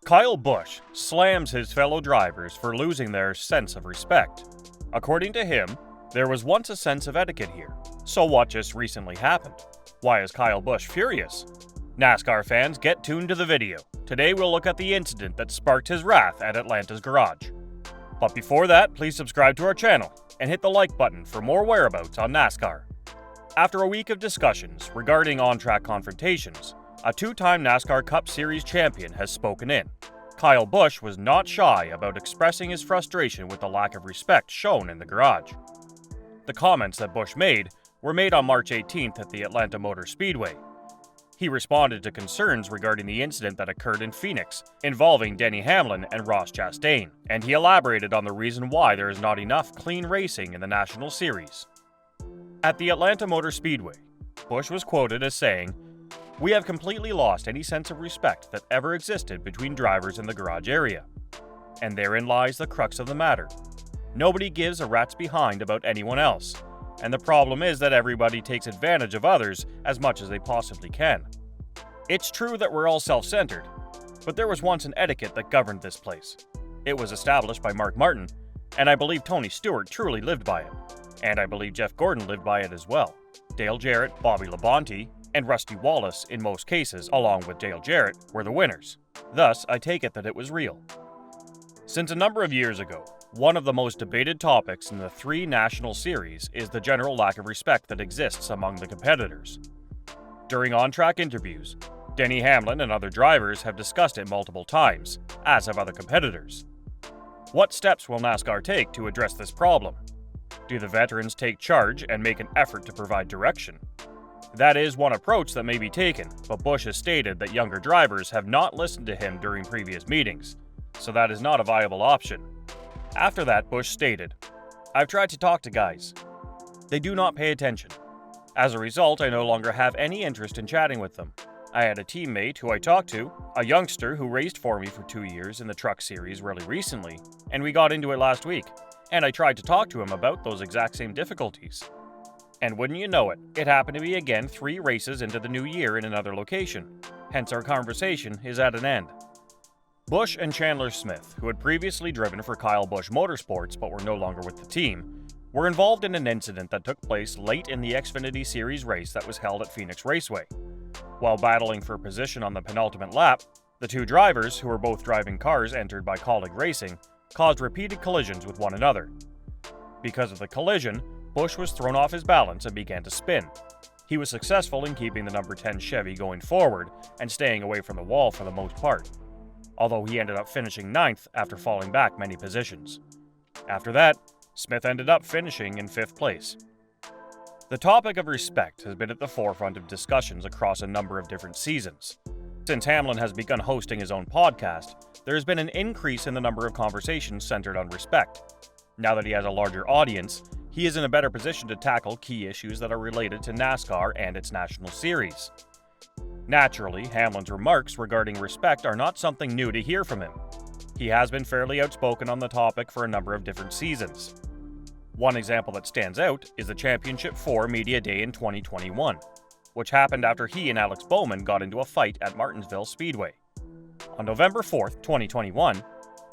Kyle Busch slams his fellow drivers for losing their sense of respect. According to him, there was once a sense of etiquette here. So what just recently happened? Why is Kyle Busch furious? NASCAR fans, get tuned to the video. Today we'll look at the incident that sparked his wrath at Atlanta's garage. But before that, please subscribe to our channel and hit the like button for more whereabouts on NASCAR. After a week of discussions regarding on-track confrontations, a two-time NASCAR Cup Series champion has spoken in. Kyle Busch was not shy about expressing his frustration with the lack of respect shown in the garage. The comments that Busch made were made on March 18th at the Atlanta Motor Speedway. He responded to concerns regarding the incident that occurred in Phoenix involving Denny Hamlin and Ross Chastain, and he elaborated on the reason why there is not enough clean racing in the National Series. At the Atlanta Motor Speedway, Busch was quoted as saying, "We have completely lost any sense of respect that ever existed between drivers in the garage area. And therein lies the crux of the matter. Nobody gives a rat's behind about anyone else, and the problem is that everybody takes advantage of others as much as they possibly can. It's true that we're all self-centered, but there was once an etiquette that governed this place. It was established by Mark Martin, and I believe Tony Stewart truly lived by it. And I believe Jeff Gordon lived by it as well. Dale Jarrett, Bobby Labonte, and Rusty Wallace, in most cases, along with Dale Jarrett, were the winners. Thus, I take it that it was real." Since a number of years ago, one of the most debated topics in the three national series is the general lack of respect that exists among the competitors. During on-track interviews, Denny Hamlin and other drivers have discussed it multiple times, as have other competitors. What steps will NASCAR take to address this problem? Do the veterans take charge and make an effort to provide direction? That is one approach that may be taken, but Busch has stated that younger drivers have not listened to him during previous meetings, so that is not a viable option. After that, Busch stated, "I've tried to talk to guys. They do not pay attention. As a result, I no longer have any interest in chatting with them. I had a teammate who I talked to, a youngster who raced for me for 2 years in the Truck Series really recently, and we got into it last week, and I tried to talk to him about those exact same difficulties. And wouldn't you know it, it happened to be again 3 races into the new year in another location. Hence our conversation is at an end." Busch and Chandler Smith, who had previously driven for Kyle Busch Motorsports but were no longer with the team, were involved in an incident that took place late in the Xfinity Series race that was held at Phoenix Raceway. While battling for position on the penultimate lap, the two drivers, who were both driving cars entered by Colleague Racing, caused repeated collisions with one another. Because of the collision, Busch was thrown off his balance and began to spin. He was successful in keeping the number 10 Chevy going forward and staying away from the wall for the most part, although he ended up finishing 9th after falling back many positions. After that, Smith ended up finishing in 5th place. The topic of respect has been at the forefront of discussions across a number of different seasons. Since Hamlin has begun hosting his own podcast, there has been an increase in the number of conversations centered on respect. Now that he has a larger audience, he is in a better position to tackle key issues that are related to NASCAR and its national series. Naturally, Hamlin's remarks regarding respect are not something new to hear from him. He has been fairly outspoken on the topic for a number of different seasons. One example that stands out is the Championship 4 Media Day in 2021, which happened after he and Alex Bowman got into a fight at Martinsville Speedway. On November 4th, 2021,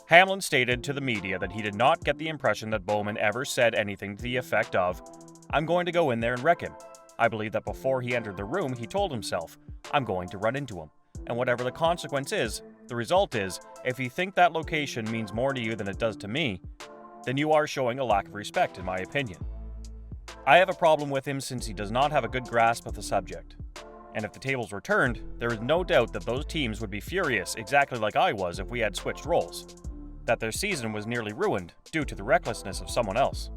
Hamlin stated to the media that he did not get the impression that Bowman ever said anything to the effect of, "I'm going to go in there and wreck him. I believe that before he entered the room, he told himself, I'm going to run into him. And whatever the consequence is, the result is, if you think that location means more to you than it does to me, then you are showing a lack of respect, in my opinion. I have a problem with him since he does not have a good grasp of the subject. And if the tables were turned, there is no doubt that those teams would be furious exactly like I was if we had switched roles. That their season was nearly ruined due to the recklessness of someone else."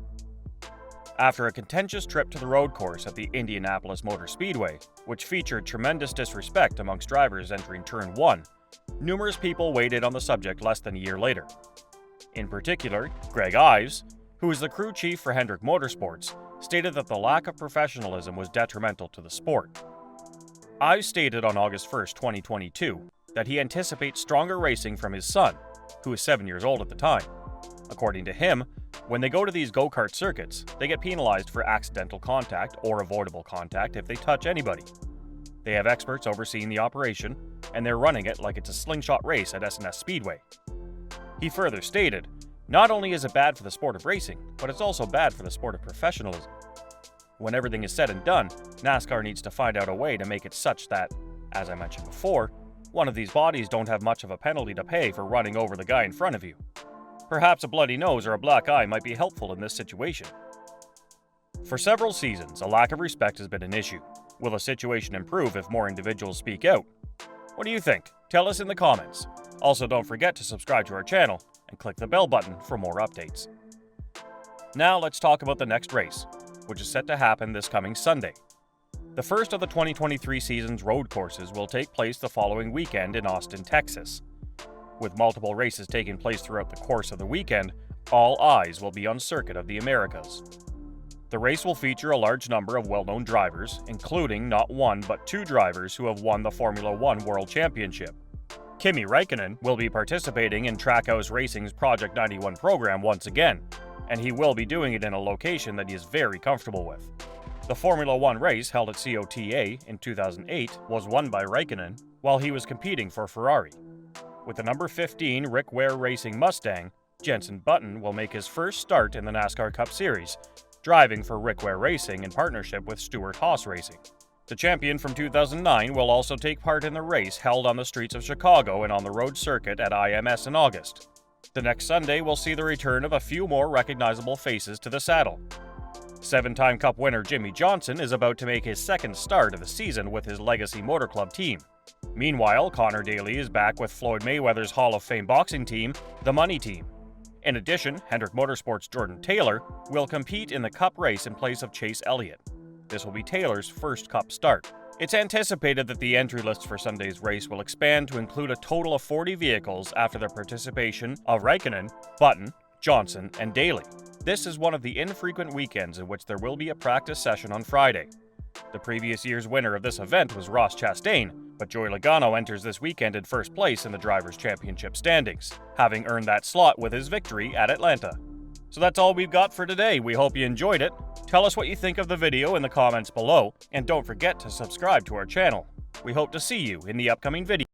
After a contentious trip to the road course at the Indianapolis Motor Speedway, which featured tremendous disrespect amongst drivers entering Turn 1, numerous people weighed in on the subject less than a year later. In particular, Greg Ives, who is the crew chief for Hendrick Motorsports, stated that the lack of professionalism was detrimental to the sport. Ives stated on August 1, 2022, that he anticipates stronger racing from his son, who is 7 years old at the time. According to him, when they go to these go-kart circuits, they get penalized for accidental contact or avoidable contact if they touch anybody. They have experts overseeing the operation, and they're running it like it's a slingshot race at S&S Speedway. He further stated, "Not only is it bad for the sport of racing, but it's also bad for the sport of professionalism. When everything is said and done, NASCAR needs to find out a way to make it such that, as I mentioned before, one of these bodies don't have much of a penalty to pay for running over the guy in front of you. Perhaps a bloody nose or a black eye might be helpful in this situation." For several seasons, a lack of respect has been an issue. Will the situation improve if more individuals speak out? What do you think? Tell us in the comments. Also, don't forget to subscribe to our channel and click the bell button for more updates. Now let's talk about the next race, which is set to happen this coming Sunday. The first of the 2023 season's road courses will take place the following weekend in Austin, Texas. With multiple races taking place throughout the course of the weekend, all eyes will be on Circuit of the Americas. The race will feature a large number of well-known drivers, including not one but two drivers who have won the Formula One World Championship. Kimi Räikkönen will be participating in Trackhouse Racing's Project 91 program once again, and he will be doing it in a location that he is very comfortable with. The Formula One race held at COTA in 2008 was won by Räikkönen while he was competing for Ferrari. With the number 15 Rick Ware Racing Mustang, Jenson Button will make his first start in the NASCAR Cup Series, driving for Rick Ware Racing in partnership with Stewart-Haas Racing. The champion from 2009 will also take part in the race held on the streets of Chicago and on the road circuit at IMS in August. The next Sunday will see the return of a few more recognizable faces to the saddle. Seven-time Cup winner Jimmy Johnson is about to make his second start of the season with his Legacy Motor Club team. Meanwhile, Connor Daly is back with Floyd Mayweather's Hall of Fame boxing team, the Money Team. In addition, Hendrick Motorsports' Jordan Taylor will compete in the Cup race in place of Chase Elliott. This will be Taylor's first Cup start. It's anticipated that the entry list for Sunday's race will expand to include a total of 40 vehicles after the participation of Räikkönen, Button, Johnson, and Daly. This is one of the infrequent weekends in which there will be a practice session on Friday. The previous year's winner of this event was Ross Chastain, but Joey Logano enters this weekend in first place in the Drivers' Championship standings, having earned that slot with his victory at Atlanta. So that's all we've got for today. We hope you enjoyed it. Tell us what you think of the video in the comments below, and don't forget to subscribe to our channel. We hope to see you in the upcoming video.